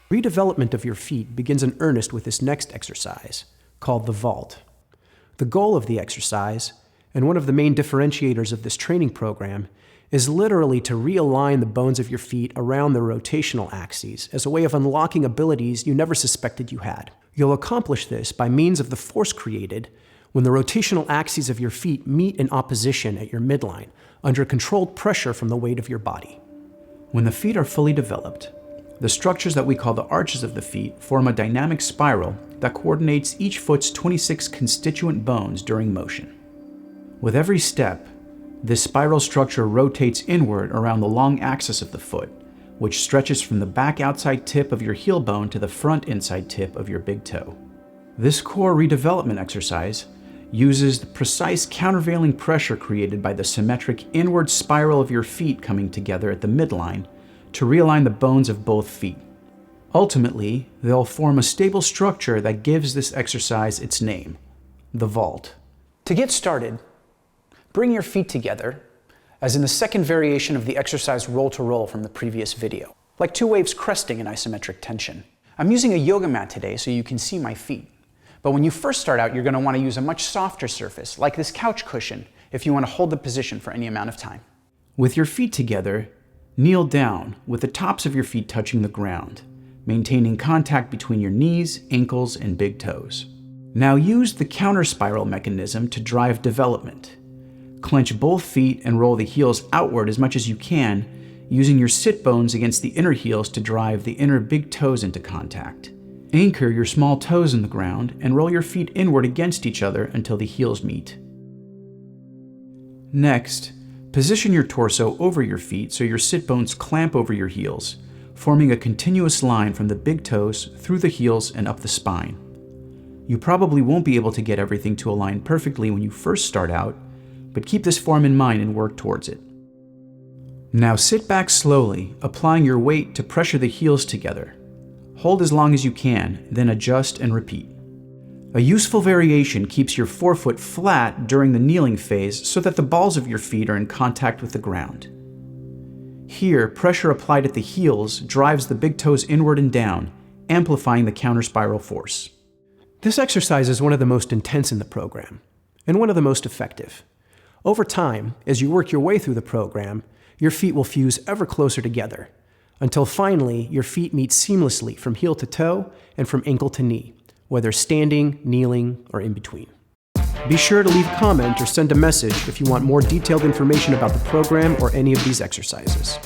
Redevelopment of your feet begins in earnest with this next exercise, called the vault. The goal of the exercise, and one of the main differentiators of this training program, is literally to realign the bones of your feet around the rotational axes as a way of unlocking abilities you never suspected you had. You'll accomplish this by means of the force created when the rotational axes of your feet meet in opposition at your midline under controlled pressure from the weight of your body. When the feet are fully developed, the structures that we call the arches of the feet form a dynamic spiral that coordinates each foot's 26 constituent bones during motion. With every step, this spiral structure rotates inward around the long axis of the foot, which stretches from the back outside tip of your heel bone to the front inside tip of your big toe. This core redevelopment exercise uses the precise countervailing pressure created by the symmetric inward spiral of your feet coming together at the midline to realign the bones of both feet. Ultimately, they'll form a stable structure that gives this exercise its name, the vault. To get started, bring your feet together, as in the second variation of the exercise roll-to-roll from the previous video, like two waves cresting in isometric tension. I'm using a yoga mat today so you can see my feet. But when you first start out, you're going to want to use a much softer surface, like this couch cushion, if you want to hold the position for any amount of time. With your feet together, kneel down with the tops of your feet touching the ground, maintaining contact between your knees, ankles, and big toes. Now use the counterspiral mechanism to drive development. Clench both feet and roll the heels outward as much as you can, using your sit bones against the inner heels to drive the inner big toes into contact. Anchor your small toes in the ground and roll your feet inward against each other until the heels meet. Next, position your torso over your feet so your sit bones clamp over your heels, forming a continuous line from the big toes through the heels and up the spine. You probably won't be able to get everything to align perfectly when you first start out, but keep this form in mind and work towards it. Now sit back slowly, applying your weight to pressure the heels together. Hold as long as you can, then adjust and repeat. A useful variation keeps your forefoot flat during the kneeling phase so that the balls of your feet are in contact with the ground. Here, pressure applied at the heels drives the big toes inward and down, amplifying the counterspiral force. This exercise is one of the most intense in the program, and one of the most effective. Over time, as you work your way through the program, your feet will fuse ever closer together, until finally your feet meet seamlessly from heel to toe and from ankle to knee, whether standing, kneeling, or in between. Be sure to leave a comment or send a message if you want more detailed information about the program or any of these exercises.